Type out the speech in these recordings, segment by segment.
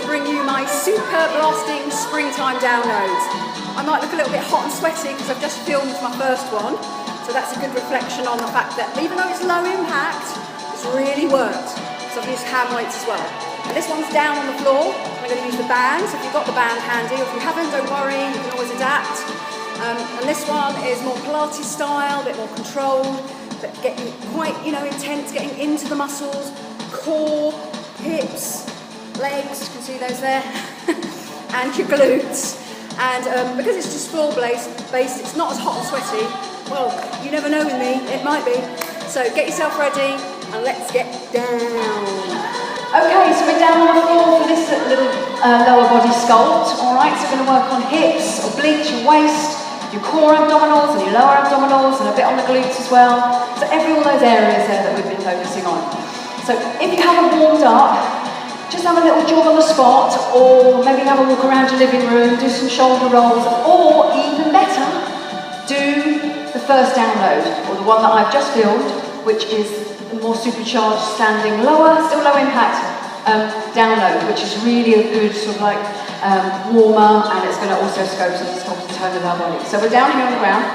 to bring you my super blasting springtime downloads. I might look a little bit hot and sweaty because I've just filmed my first one, so that's a good reflection on the fact that even though it's low impact, it's really worked. So I've used hand weights as well. And this one's down on the floor. I'm going to use the band, so if you've got the band handy, or if you haven't, don't worry, you can always adapt. And this one is more Pilates style, a bit more controlled, but getting quite, intense, getting into the muscles, core, hips, legs, you can see those there, and your glutes. And because it's just floor-based, it's not as hot and sweaty. Well, you never know with me, it might be. So get yourself ready and let's get down. Okay, so we're down on the floor for this little lower body sculpt. All right, so we're going to work on hips, obliques, your waist, your core abdominals and your lower abdominals, and a bit on the glutes as well. So all those areas there that we've been focusing on. So if you haven't warmed up, just have a little jog on the spot, or maybe have a walk around your living room, do some shoulder rolls, or even better, do the first download, or the one that I've just filmed, which is the more supercharged, standing lower, still low impact download, which is really a good sort of like warmer, and it's going to also scope the tone of our body. So we're down here on the ground,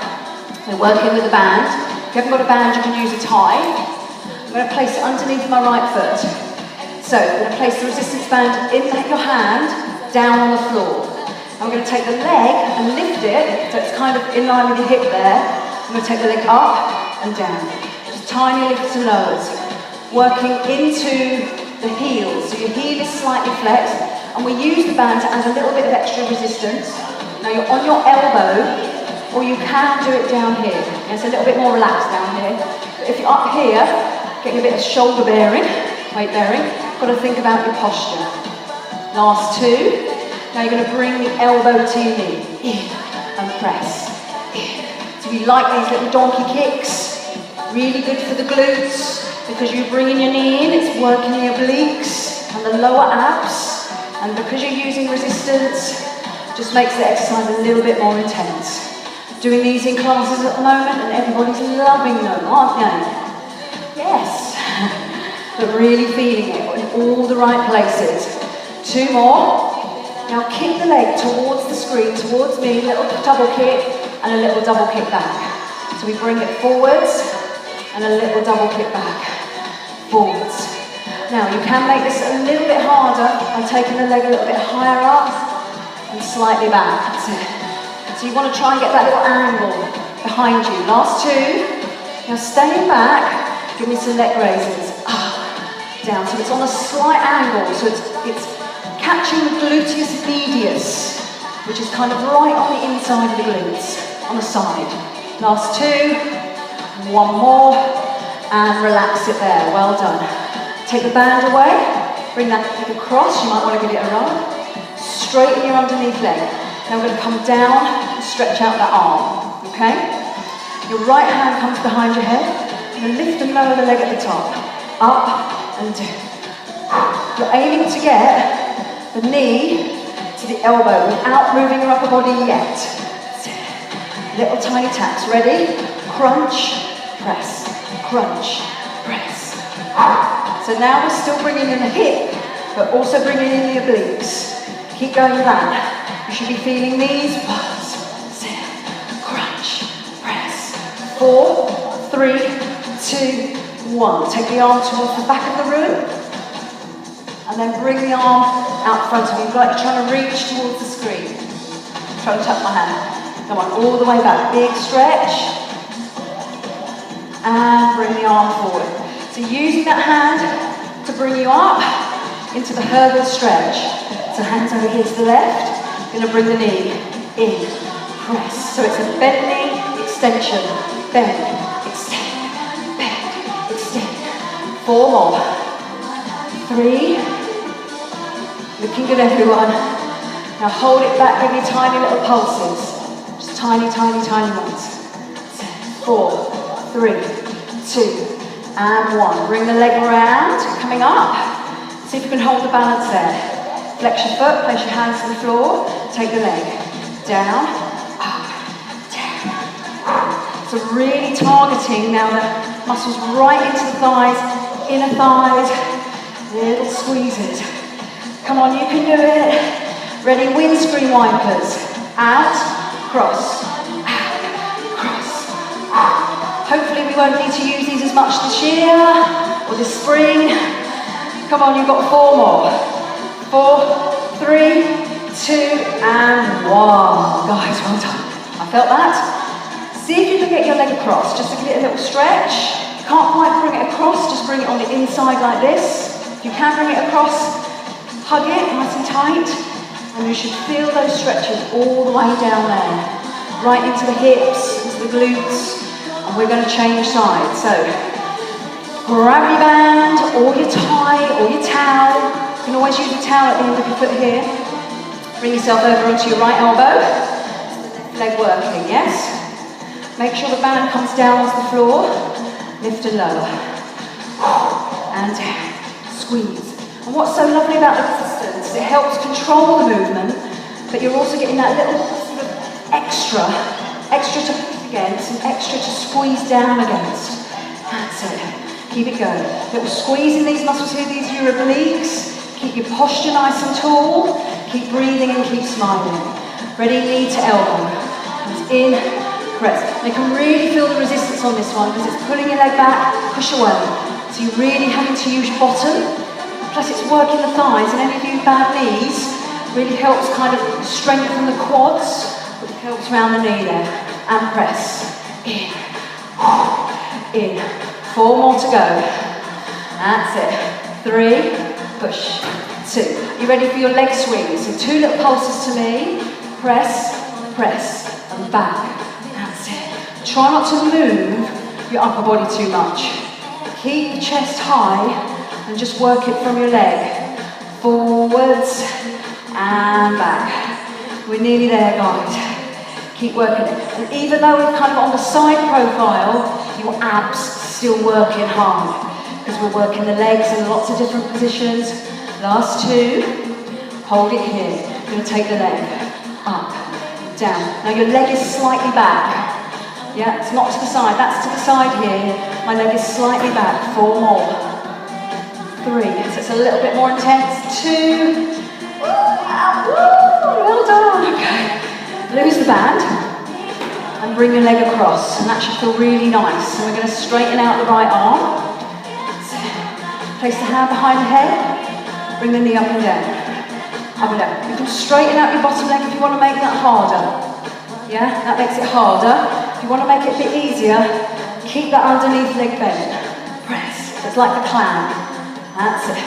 we're working with a band. If you haven't got a band, you can use a tie. I'm going to place it underneath my right foot. So I'm going to place the resistance band in your hand, down on the floor. I'm going to take the leg and lift it, so it's kind of in line with your hip there. I'm going to take the leg up and down. Just tiny lifts and lowers. Working into the heels. So your heel is slightly flexed, and we use the band to add a little bit of extra resistance. Now you're on your elbow, or you can do it down here. It's a little bit more relaxed down here. But if you're up here, getting a bit of shoulder bearing, weight bearing, got to think about your posture. Last two. Now you're going to bring the elbow to your knee, in, and press, in. So you like these little donkey kicks, really good for the glutes, because you're bringing your knee in, it's working the obliques and the lower abs, and because you're using resistance, just makes the exercise a little bit more intense. Doing these in classes at the moment, and everybody's loving them, aren't they? Yes. But really feeling it in all the right places. Two more. Now kick the leg towards the screen, towards me, a little double kick and a little double kick back. So we bring it forwards and a little double kick back, forwards. Now you can make this a little bit harder by taking the leg a little bit higher up and slightly back. That's it. So you want to try and get that little angle behind you. Last two. Now staying back, give me some neck raises. Down, so it's on a slight angle, so it's catching the gluteus medius, which is kind of right on the inside of the glutes, on the side. Last two, one more, and relax it there, well done. Take the band away, bring that leg across, you might want to give it a run. Straighten your underneath leg. Now we're going to come down and stretch out that arm, okay? Your right hand comes behind your head, and lift and lower the leg at the top. Up, and down. You're aiming to get the knee to the elbow without moving your upper body yet. Little tiny taps. Ready? Crunch, press, crunch, press. So now we're still bringing in the hip, but also bringing in the obliques. Keep going with that. You should be feeling these. Crunch, press. 4, 3, 2, 1. Take the arm towards the back of the room, and then bring the arm out front of you, like you're trying to reach towards the screen. Try to touch my hand. Come on, all the way back. Big stretch, and bring the arm forward. So using that hand to bring you up into the Herbal stretch. So hands over here to the left. Going to bring the knee in, press. So it's a bent knee extension. Bend, extend. 4 more. 3. Looking good, everyone. Now hold it back, give me tiny little pulses. Just tiny, tiny, tiny ones. 4, 3, 2, and 1. Bring the leg around, coming up. See if you can hold the balance there. Flex your foot, place your hands to the floor, take the leg. Down, up, down. So really targeting now the muscles right into the thighs, inner thighs, little squeezes. Come on, you can do it. Ready, windscreen wipers. Out, cross, cross. Hopefully we won't need to use these as much this year or this spring. Come on, you've got 4 more. 4, 3, 2, and 1. Guys, well done. I felt that. See if you can get your leg across, just to give it a little stretch. Can't quite bring it across, just bring it on the inside like this. If you can bring it across, hug it nice and tight. And you should feel those stretches all the way down there. Right into the hips, into the glutes. And we're going to change sides. So, grab your band, or your tie, or your towel. You can always use a towel at the end of your foot here. Bring yourself over onto your right elbow. Leg working, yes? Make sure the band comes down onto the floor. Lift and lower. And squeeze. And what's so lovely about the resistance, it helps control the movement, but you're also getting that little sort of extra to push against and extra to squeeze down against. That's it. Keep it going. Little squeeze in these muscles here, these are your obliques. Keep your posture nice and tall. Keep breathing and keep smiling. Ready, knee to elbow. Comes in, press. You can really feel the resistance on this one because it's pulling your leg back, push away. So you're really having to use your bottom. Plus it's working the thighs, and any of you bad knees really helps kind of strengthen the quads, which helps around the knee there. And press. In. In. 4 more to go. That's it. 3. Push. 2. You ready for your leg swings? So 2 little pulses to me. Press, press, and back. That's it. Try not to move your upper body too much. Keep the chest high. And just work it from your leg. Forwards and back. We're nearly there, guys. Keep working it. And even though we're kind of on the side profile, your abs still working hard. Because we're working the legs in lots of different positions. Last 2. Hold it here. You're going to take the leg up, down. Now your leg is slightly back. Yeah, it's not to the side. That's to the side here. My leg is slightly back. 4 more. 3, so it's a little bit more intense. 2, well done. Okay, lose the band and bring your leg across, and that should feel really nice. And we're going to straighten out the right arm. Place the hand behind the head, bring the knee up and down. Up and down. You can straighten out your bottom leg if you want to make that harder. Yeah, that makes it harder. If you want to make it a bit easier, keep that underneath leg bent. Press. So it's like the clam. That's it.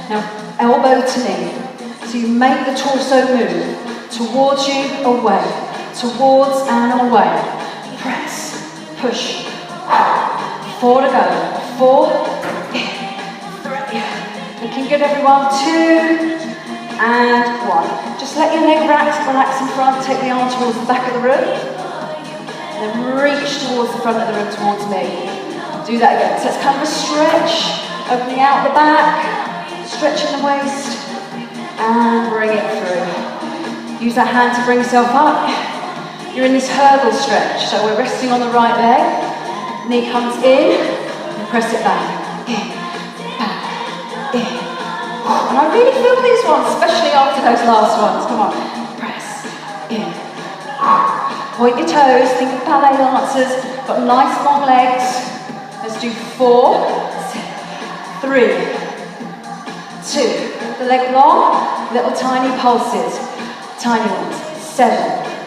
Now, elbow to knee. So you make the torso move towards you, away, towards and away. Press, push. 4 to go. 4, 3. Looking good, everyone. 2 and 1. Just let your leg relax in front. Take the arm towards the back of the room. And then reach towards the front of the room, towards me. Do that again. So it's kind of a stretch. Opening out the back, stretching the waist, and bring it through. Use that hand to bring yourself up. You're in this hurdle stretch, so we're resting on the right leg. Knee comes in, and press it back. In, back, in. And I really feel these ones, especially after those last ones. Come on, press, in. Point your toes, think of ballet dancers. Got nice long legs. Let's do 4. 3, 2, the leg long, little tiny pulses, tiny ones, 7,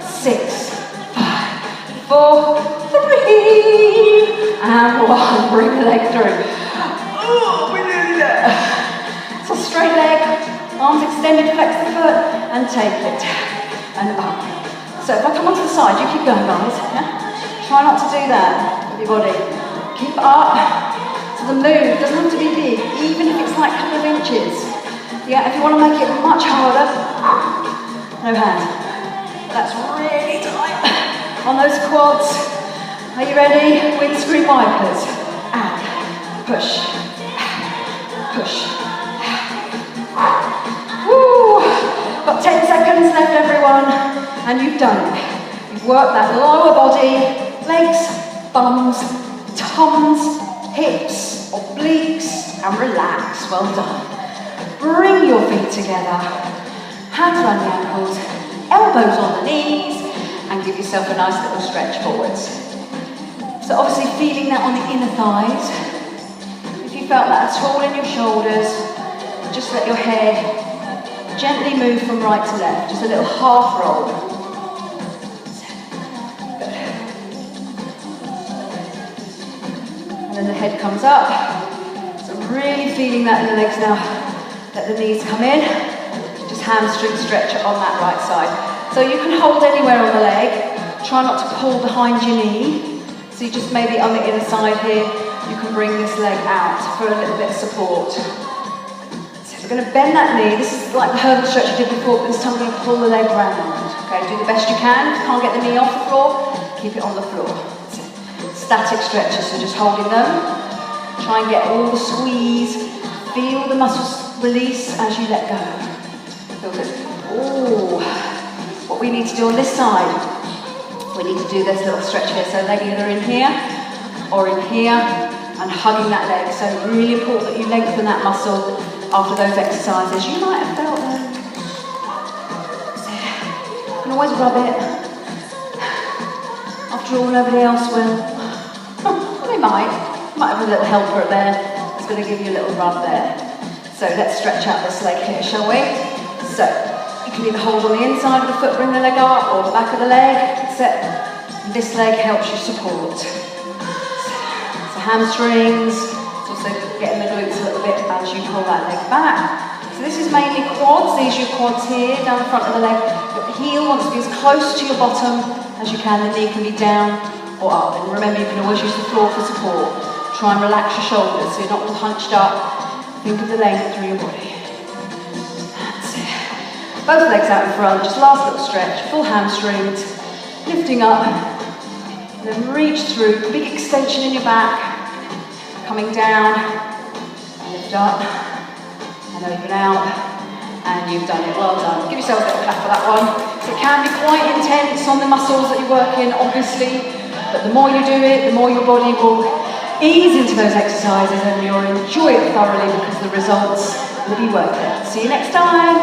6, 5, 4, 3, and 1, bring the leg through. Oh, we're nearly there. So straight leg, arms extended, flex the foot, and take it, and up. So if I come onto the side, you keep going, guys, yeah? Try not to do that with your body. Keep up. The move doesn't have to be big, even if it's like a couple of inches. Yeah, if you want to make it much harder, no hand. That's really tight on those quads. Are you ready? Windscreen wipers. Out. Push. Push. Woo! Got 10 seconds left, everyone, and you've done it. You've worked that lower body, legs, bums, tums, hips, obliques, and relax. Well done. Bring your feet together, hands around the ankles, elbows on the knees, and give yourself a nice little stretch forwards. So obviously feeling that on the inner thighs. If you felt that at all in your shoulders, just let your head gently move from right to left, just a little half roll. Good. And then the head comes up. So really feeling that in the legs now. Let the knees come in. Just hamstring stretch on that right side. So you can hold anywhere on the leg. Try not to pull behind your knee. So you just maybe on the inner side here, you can bring this leg out for a little bit of support. So we're going to bend that knee. This is like the herbal stretch you did before, but this time we're going to pull the leg round. Okay, do the best you can. If you can't get the knee off the floor, keep it on the floor. Static stretches, so just holding them. Try and get all the squeeze. Feel the muscles release as you let go. Feel good. Ooh. What we need to do on this side, we need to do this little stretch here. So leg either in here or in here and hugging that leg. So really important that you lengthen that muscle after those exercises. You might have felt them. So you can always rub it. After all, nobody else will. They might. You might have a little helper there. It's going to give you a little rub there. So let's stretch out this leg here, shall we? So you can either hold on the inside of the foot, bring the leg up, or the back of the leg. This leg helps you support. So hamstrings, it's also getting the glutes a little bit as you pull that leg back. So this is mainly quads. These are your quads here, down the front of the leg. The heel wants to be as close to your bottom as you can. The knee can be down or up. And remember, you can always use the floor for support. Try and relax your shoulders so you're not all hunched up. Think of the length through your body. That's it. Both legs out in front, just last little stretch, full hamstrings, lifting up, and then reach through, big extension in your back, coming down, lift up, and open out, and you've done it, well done. Give yourself a little clap for that one. So it can be quite intense on the muscles that you work in, obviously, but the more you do it, the more your body will ease into those exercises and you'll enjoy it thoroughly because the results will be worth it. See you next time.